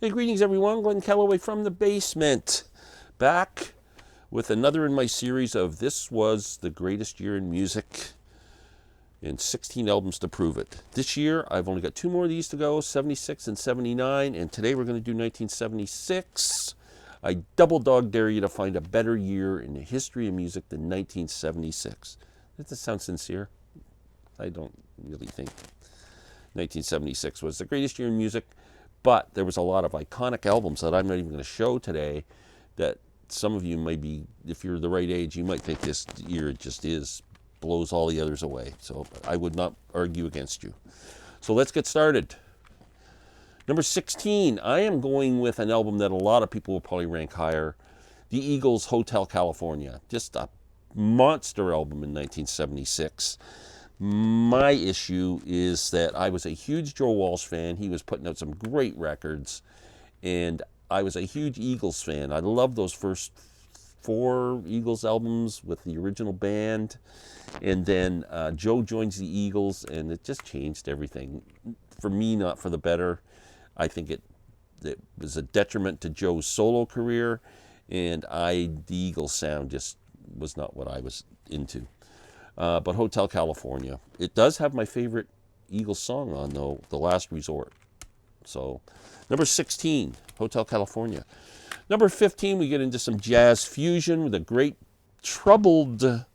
Hey, greetings everyone. Glenn Kellaway from the basement. Back with another in my series of This Was the Greatest Year in Music and 16 albums to prove it. This year, I've only got two more of these to go, 76 and 79, and today we're going to do 1976. I double dog dare you to find a better year in the history of music than 1976. Does that sound sincere? I don't really think 1976 was the greatest year in music. But there was a lot of iconic albums that I'm not even going to show today that some of you may be, if you're the right age, you might think this year just blows all the others away. So I would not argue against you. So let's get started. Number 16, I am going with an album that a lot of people will probably rank higher. The Eagles' Hotel California. Just a monster album in 1976. My issue is that I was a huge Joe Walsh fan. He was putting out some great records, and I was a huge Eagles fan. I loved those first four Eagles albums with the original band, and then Joe joins the Eagles, and it just changed everything. For me, not for the better. I think it was a detriment to Joe's solo career, and the Eagles sound just was not what I was into. But Hotel California. It does have my favorite Eagles song on, though, The Last Resort. So, number 16, Hotel California. Number 15, we get into some jazz fusion with a great troubled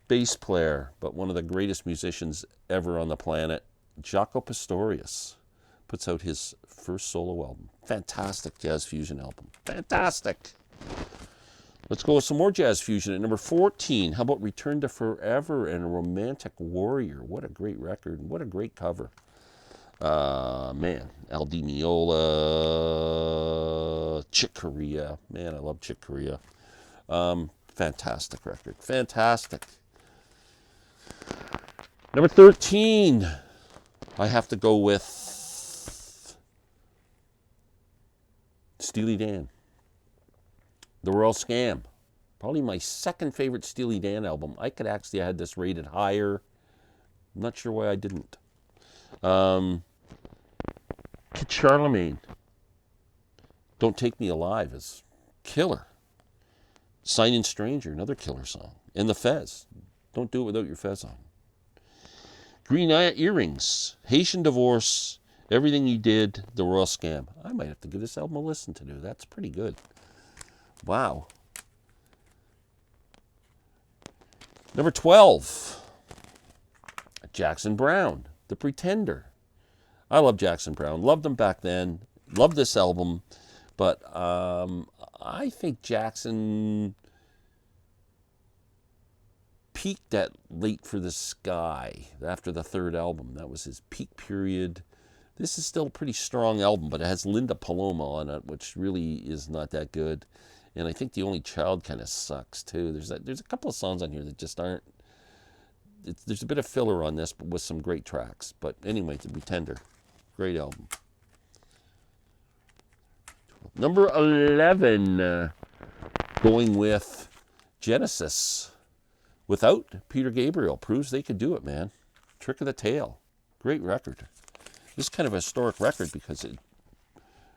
bass player, but one of the greatest musicians ever on the planet, Jaco Pastorius, puts out his first solo album. Fantastic jazz fusion album. Fantastic. Let's go with some more jazz fusion at number 14. How about Return to Forever and a Romantic Warrior? What a great record and what a great cover. Man, Al Di Meola, Chick Corea. Man, I love Chick Corea. Fantastic record. Fantastic. Number 13. I have to go with Steely Dan. The Royal Scam. Probably my second favorite Steely Dan album. I could actually have had this rated higher. I'm not sure why I didn't. Kid Charlemagne. Don't Take Me Alive is killer. Signing Stranger, another killer song. And The Fez. Don't do it without your Fez on. Green Earrings. Haitian Divorce. Everything You Did. The Royal Scam. I might have to give this album a listen to do. That's pretty good. Wow. Number 12, Jackson Browne, The Pretender. I love Jackson Browne. Loved him back then. Loved this album. But I think Jackson peaked at Late for the Sky after the third album. That was his peak period. This is still a pretty strong album, but it has Linda Paloma on it, which really is not that good. And I think The Only Child kind of sucks, too. There's a couple of songs on here that just aren't... There's a bit of filler on this, but with some great tracks. But anyway, The Pretender. Great album. Number 11. Going with Genesis. Without Peter Gabriel. Proves they could do it, man. Trick of the Tail. Great record. This is kind of a historic record because it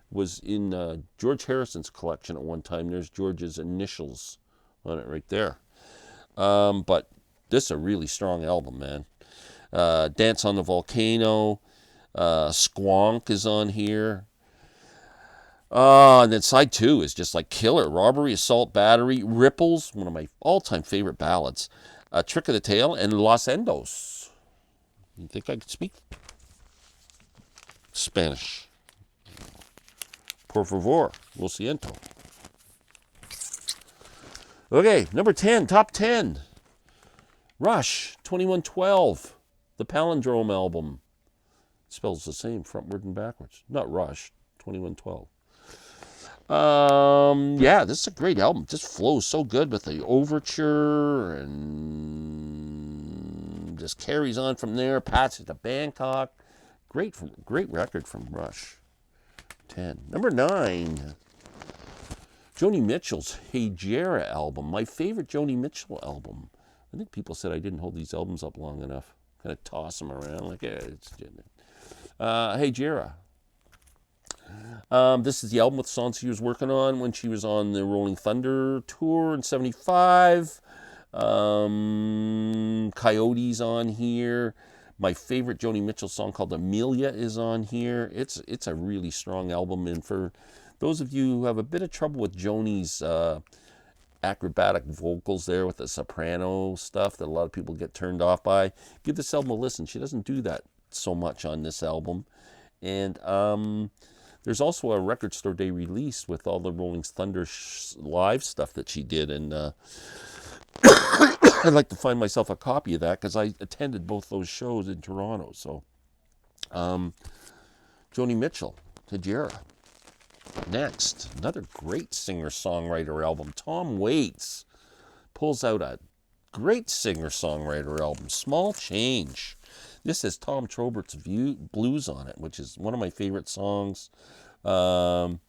was in George Harrison's collection at one time. There's George's initials on it right there. But this is a really strong album, man. Dance on the Volcano. Squonk is on here. And then side 2 is just like killer. Robbery, Assault, Battery, Ripples, one of my all-time favorite ballads. Trick of the Tail, and Los Endos. You think I could speak Spanish? Por favor, lo siento. Okay, number 10, top 10. Rush, 2112. The Palindrome album. It spells the same, frontward and backwards. Not Rush, 2112. Yeah, this is a great album. It just flows so good with the overture and just carries on from there, passes to Bangkok. Great record from Rush. 10. Number 9, Joni Mitchell's Hey Jera album. My favorite Joni Mitchell album. I think people said I didn't hold these albums up long enough. Kind of toss them around like, yeah, it's Hey Jera. This is the album with songs she was working on when she was on the Rolling Thunder tour in '75. Coyote's on here. My favorite Joni Mitchell song called Amelia is on here. It's a really strong album, and for those of you who have a bit of trouble with Joni's acrobatic vocals there with the soprano stuff that a lot of people get turned off by, give this album a listen. She doesn't do that so much on this album. And there's also a record store day release with all the Rolling Thunder live stuff that she did, and I'd like to find myself a copy of that because I attended both those shows in Toronto. So, Joni Mitchell, Tajira. Next, another great singer-songwriter album. Tom Waits pulls out a great singer-songwriter album, Small Change. This has Tom Trobert's Blues on it, which is one of my favorite songs. The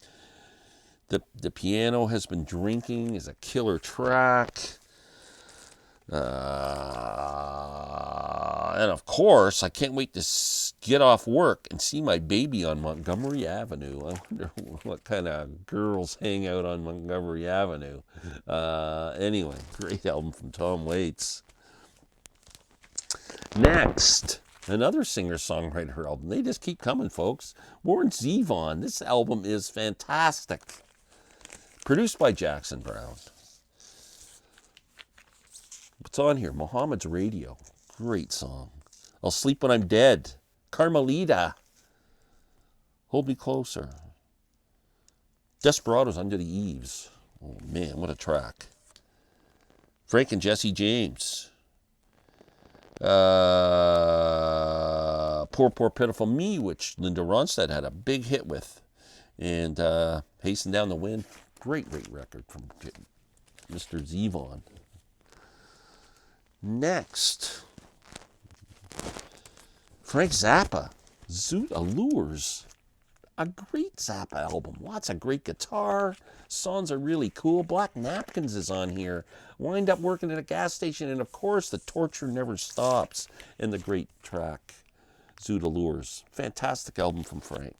Piano Has Been Drinking is a killer track. And of course, I can't wait to get off work and see my baby on Montgomery Avenue. I wonder what kind of girls hang out on Montgomery Avenue. Anyway, great album from Tom Waits. Next, another singer-songwriter album. They just keep coming, folks. Warren Zevon. This album is fantastic. Produced by Jackson Browne. What's on here? Mohammed's Radio. Great song. I'll Sleep When I'm Dead. Carmelita. Hold Me Closer. Desperados, Under the Eaves. Oh man, what a track. Frank and Jesse James. Poor, Poor, Pitiful Me, which Linda Ronstadt had a big hit with. And Hasten Down the Wind. Great record from Mr. Zevon. Next, Frank Zappa, Zoot Allures. A great Zappa album. Lots of great guitar. Songs are really cool. Black Napkins is on here. Wind Up Working at a Gas Station. And of course, The Torture Never Stops. And the great track, Zoot Allures. Fantastic album from Frank.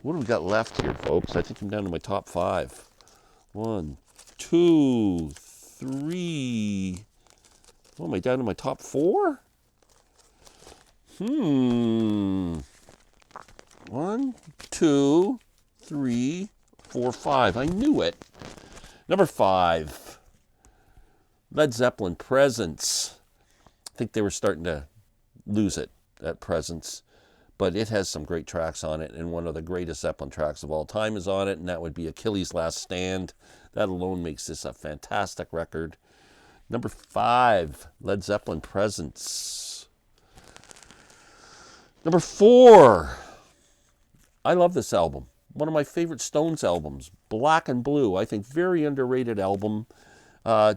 What do we got left here, folks? I think I'm down to my top 5. 1, 2, 3... Oh, am I down to my top 4? 1, 2, 3, 4, 5. I knew it. Number 5. Led Zeppelin, Presence. I think they were starting to lose it at Presence. But it has some great tracks on it. And one of the greatest Zeppelin tracks of all time is on it. And that would be Achilles' Last Stand. That alone makes this a fantastic record. Number 5, Led Zeppelin, Presence. Number 4, I love this album. One of my favorite Stones albums, Black and Blue. I think very underrated album.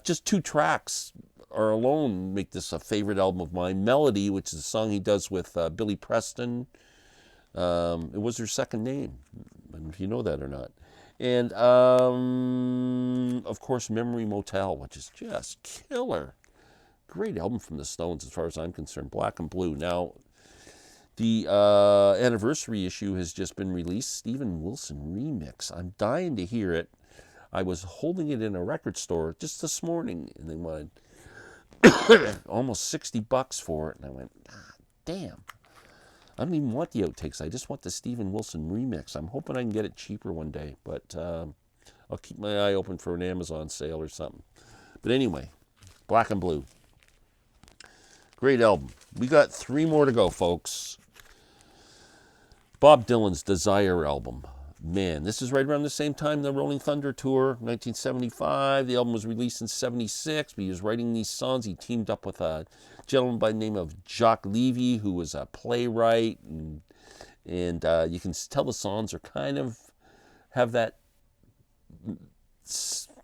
Just 2 tracks are alone make this a favorite album of mine. Melody, which is a song he does with Billy Preston. It was her second name, I don't know if you know that or not. And, of course, Memory Motel, which is just killer. Great album from the Stones as far as I'm concerned. Black and Blue. Now, the anniversary issue has just been released. Steven Wilson remix. I'm dying to hear it. I was holding it in a record store just this morning, and they wanted almost $60 for it. And I went, damn. I don't even want the outtakes. I just want the Steven Wilson remix. I'm hoping I can get it cheaper one day, but I'll keep my eye open for an Amazon sale or something. But anyway, Black and Blue. Great album. We got 3 more to go, folks. Bob Dylan's Desire album. Man, this is right around the same time the Rolling Thunder tour, 1975. The album was released in 76. He was writing these songs. He teamed up with a gentleman by the name of Jacques Levy, who was a playwright. And you can tell the songs are kind of have that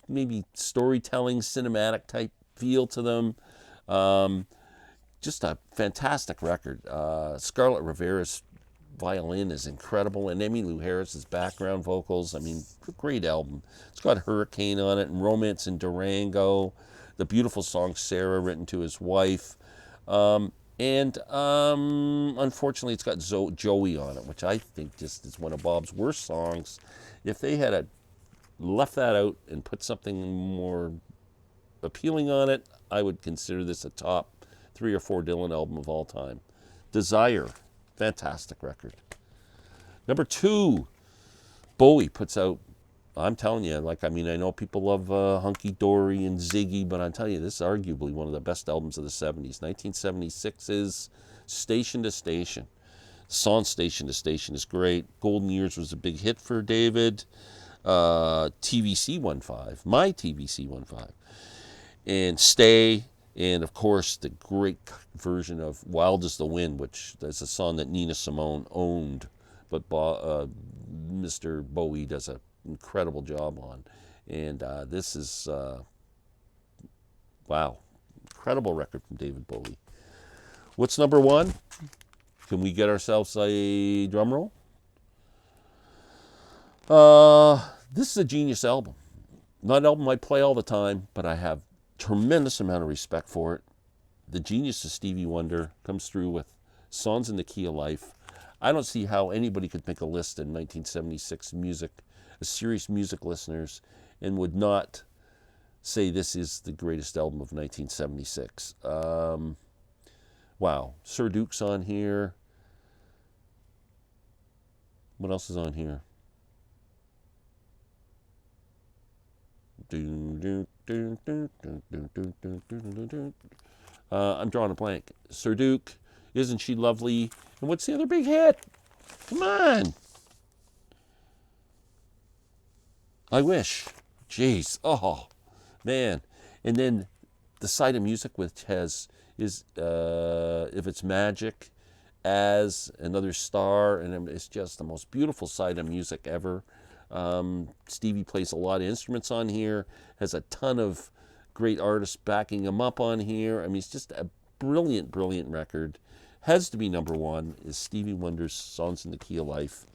maybe storytelling, cinematic type feel to them. Just a fantastic record. Scarlett Rivera's violin is incredible, and Emmylou Harris's background vocals. I mean, great album. It's got Hurricane on it, and Romance in Durango, the beautiful song Sarah, written to his wife. And unfortunately, it's got Joey on it, which I think just is one of Bob's worst songs. If they had left that out and put something more appealing on it, I would consider this a top 3 or 4 Dylan album of all time. Desire, fantastic record. Number 2, Bowie puts out, I'm telling you, I know people love Hunky Dory and Ziggy, but I'm telling you, this is arguably one of the best albums of the 70s. 1976 is Station to Station. Song Station to Station is great. Golden Years was a big hit for David. TVC 1.5, my TVC 1.5. And Stay, and of course the great version of Wild as the Wind, which is a song that Nina Simone owned, but Mr. Bowie does an incredible job on. And this is, wow, incredible record from David Bowie. What's number 1? Can we get ourselves a drum roll? This is a genius album. Not an album I play all the time, but I have tremendous amount of respect for it. The genius of Stevie Wonder comes through with Songs in the Key of Life. I don't see how anybody could make a list in 1976 music, serious music listeners, and would not say this is the greatest album of 1976. Wow. Sir Duke's on here. What else is on here? I'm drawing a blank. Sir Duke, Isn't She Lovely? And what's the other big hit? Come on. I Wish. Jeez. Oh, man. And then the side of music which is If It's Magic, As, Another Star, and it's just the most beautiful side of music ever. Stevie plays a lot of instruments on here, has a ton of great artists backing him up on here. I mean, it's just a brilliant, brilliant record. Has to be number 1 is Stevie Wonder's Songs in the Key of Life.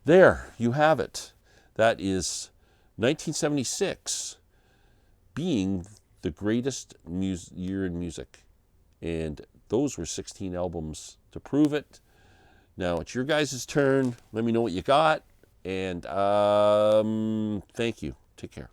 There, you have it. That is 1976 being the greatest year in music. And those were 16 albums to prove it. Now, it's your guys' turn. Let me know what you got. And thank you. Take care.